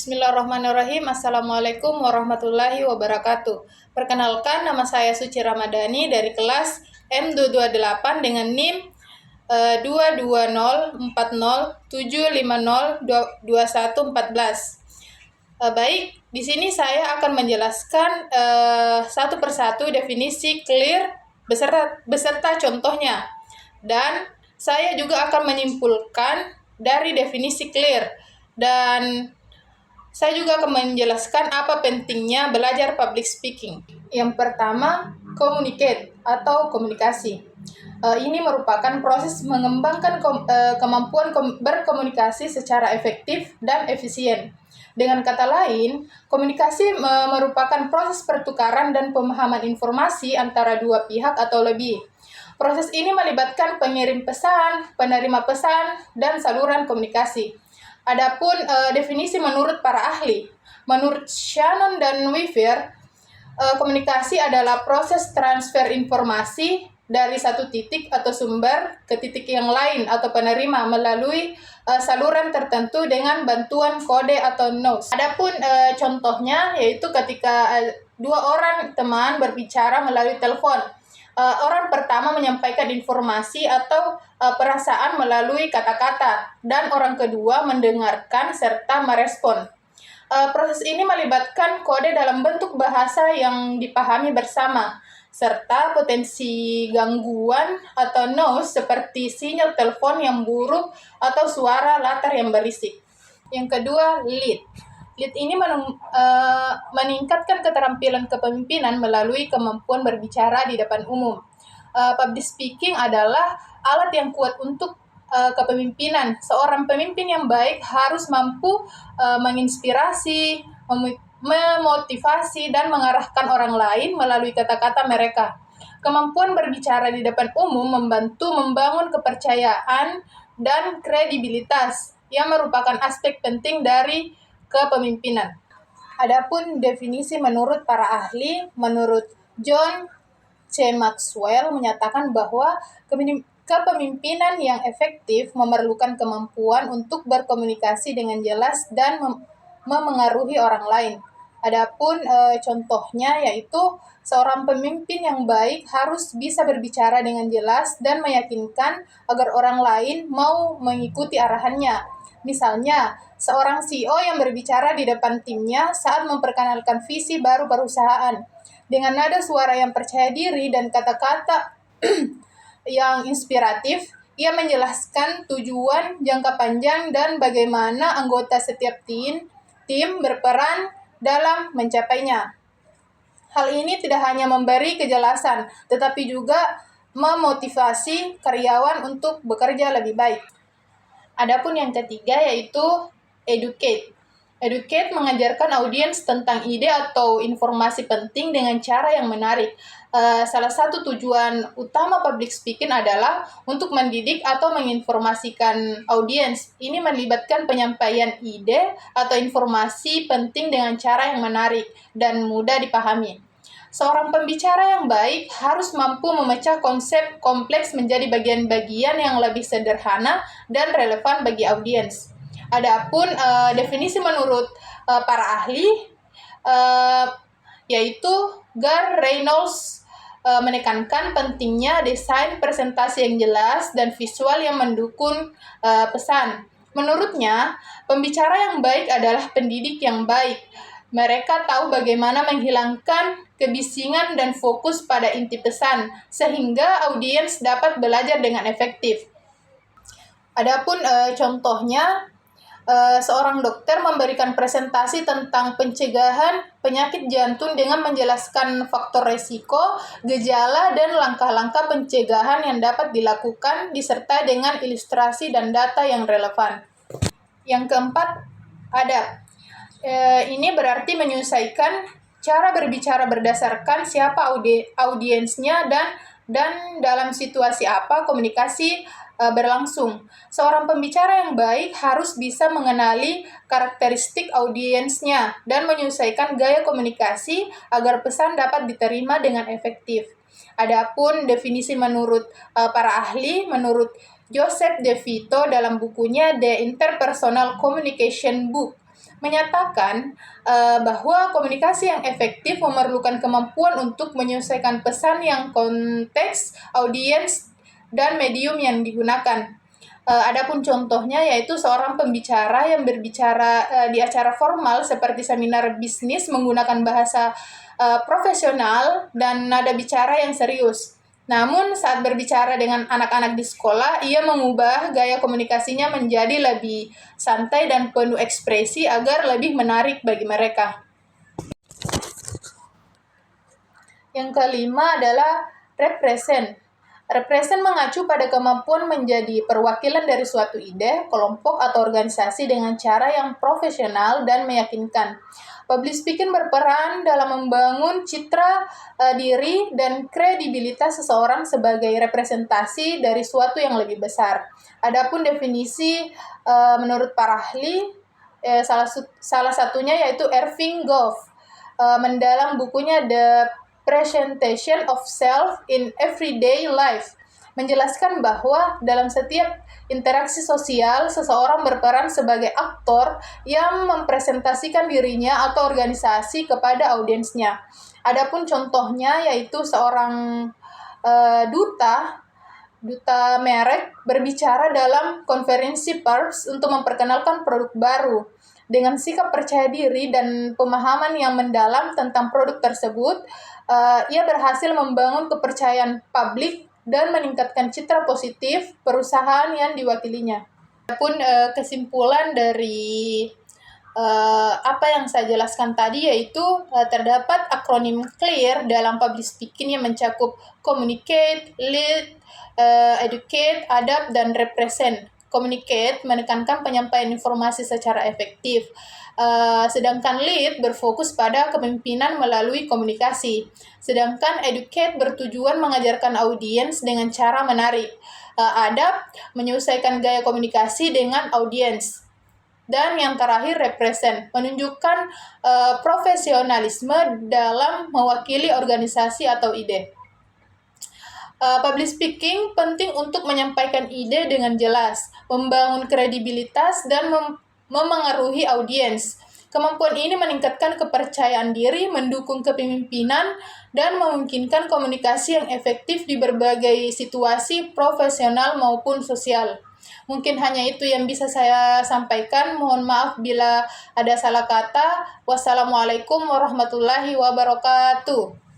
Bismillahirrahmanirrahim. Assalamualaikum warahmatullahi wabarakatuh. Perkenalkan, nama saya Suci Ramadhani dari kelas M228 dengan NIM 22040702114. Baik, di sini saya akan menjelaskan satu persatu definisi clear beserta contohnya. Dan saya juga akan menyimpulkan dari definisi clear. Dan saya juga akan menjelaskan apa pentingnya belajar public speaking. Yang pertama, communicate atau komunikasi. Ini merupakan proses mengembangkan kemampuan berkomunikasi secara efektif dan efisien. Dengan kata lain, komunikasi merupakan proses pertukaran dan pemahaman informasi antara dua pihak atau lebih. Proses ini melibatkan pengirim pesan, penerima pesan, dan saluran komunikasi. Adapun definisi menurut para ahli, menurut Shannon dan Weaver, komunikasi adalah proses transfer informasi dari satu titik atau sumber ke titik yang lain atau penerima melalui saluran tertentu dengan bantuan kode atau nodes. Adapun contohnya yaitu ketika dua orang teman berbicara melalui telepon. Orang pertama menyampaikan informasi atau perasaan melalui kata-kata, dan orang kedua mendengarkan serta merespon. Proses ini melibatkan kode dalam bentuk bahasa yang dipahami bersama, serta potensi gangguan atau noise seperti sinyal telepon yang buruk atau suara latar yang berisik. Yang kedua, lead. Lead ini meningkatkan keterampilan kepemimpinan melalui kemampuan berbicara di depan umum. Public speaking adalah alat yang kuat untuk kepemimpinan. Seorang pemimpin yang baik harus mampu menginspirasi, memotivasi, dan mengarahkan orang lain melalui kata-kata mereka. Kemampuan berbicara di depan umum membantu membangun kepercayaan dan kredibilitas yang merupakan aspek penting dari kepemimpinan. Adapun definisi menurut para ahli, menurut John C. Maxwell menyatakan bahwa kepemimpinan yang efektif memerlukan kemampuan untuk berkomunikasi dengan jelas dan memengaruhi orang lain. Adapun contohnya yaitu seorang pemimpin yang baik harus bisa berbicara dengan jelas dan meyakinkan agar orang lain mau mengikuti arahannya. Misalnya, seorang CEO yang berbicara di depan timnya saat memperkenalkan visi baru perusahaan. Dengan nada suara yang percaya diri dan kata-kata yang inspiratif, ia menjelaskan tujuan jangka panjang dan bagaimana anggota setiap tim berperan dalam mencapainya. Hal ini tidak hanya memberi kejelasan, tetapi juga memotivasi karyawan untuk bekerja lebih baik. Adapun yang ketiga yaitu educate. Educate mengajarkan audiens tentang ide atau informasi penting dengan cara yang menarik. Salah satu tujuan utama public speaking adalah untuk mendidik atau menginformasikan audiens. Ini melibatkan penyampaian ide atau informasi penting dengan cara yang menarik dan mudah dipahami. Seorang pembicara yang baik harus mampu memecah konsep kompleks menjadi bagian-bagian yang lebih sederhana dan relevan bagi audiens. Adapun definisi menurut para ahli yaitu Gar Reynolds menekankan pentingnya desain presentasi yang jelas dan visual yang mendukung pesan. Menurutnya, pembicara yang baik adalah pendidik yang baik. Mereka tahu bagaimana menghilangkan kebisingan dan fokus pada inti pesan, sehingga audiens dapat belajar dengan efektif. Adapun contohnya, seorang dokter memberikan presentasi tentang pencegahan penyakit jantung dengan menjelaskan faktor resiko, gejala, dan langkah-langkah pencegahan yang dapat dilakukan disertai dengan ilustrasi dan data yang relevan. Yang keempat, adab. Ini berarti menyesuaikan cara berbicara berdasarkan siapa audiensnya dan dalam situasi apa komunikasi berlangsung. Seorang pembicara yang baik harus bisa mengenali karakteristik audiensnya dan menyesuaikan gaya komunikasi agar pesan dapat diterima dengan efektif. Adapun definisi menurut para ahli, menurut Joseph DeVito dalam bukunya The Interpersonal Communication Book, menyatakan bahwa komunikasi yang efektif memerlukan kemampuan untuk menyelesaikan pesan yang konteks, audiens, dan medium yang digunakan. Adapun contohnya yaitu seorang pembicara yang berbicara di acara formal seperti seminar bisnis menggunakan bahasa profesional dan nada bicara yang serius. Namun saat berbicara dengan anak-anak di sekolah, ia mengubah gaya komunikasinya menjadi lebih santai dan penuh ekspresi agar lebih menarik bagi mereka. Yang kelima adalah represent. Represent mengacu pada kemampuan menjadi perwakilan dari suatu ide, kelompok, atau organisasi dengan cara yang profesional dan meyakinkan. Public speaking berperan dalam membangun citra diri dan kredibilitas seseorang sebagai representasi dari suatu yang lebih besar. Adapun definisi menurut para ahli, salah satunya yaitu Irving Goff, mendalam bukunya The Presentation of Self in Everyday Life, menjelaskan bahwa dalam setiap interaksi sosial, seseorang berperan sebagai aktor yang mempresentasikan dirinya atau organisasi kepada audiensnya. Adapun contohnya yaitu seorang duta merek berbicara dalam konferensi pers untuk memperkenalkan produk baru. Dengan sikap percaya diri dan pemahaman yang mendalam tentang produk tersebut, ia berhasil membangun kepercayaan publik dan meningkatkan citra positif perusahaan yang diwakilinya. Adapun kesimpulan dari apa yang saya jelaskan tadi yaitu terdapat akronim CLEAR dalam public speaking yang mencakup communicate, lead, educate, adapt, dan represent. Communicate menekankan penyampaian informasi secara efektif, sedangkan lead berfokus pada kepemimpinan melalui komunikasi, sedangkan educate bertujuan mengajarkan audiens dengan cara menarik, adapt menyelesaikan gaya komunikasi dengan audiens, dan yang terakhir represent menunjukkan profesionalisme dalam mewakili organisasi atau ide. Public speaking penting untuk menyampaikan ide dengan jelas, membangun kredibilitas, dan memengaruhi audiens. Kemampuan ini meningkatkan kepercayaan diri, mendukung kepemimpinan, dan memungkinkan komunikasi yang efektif di berbagai situasi profesional maupun sosial. Mungkin hanya itu yang bisa saya sampaikan. Mohon maaf bila ada salah kata. Wassalamualaikum warahmatullahi wabarakatuh.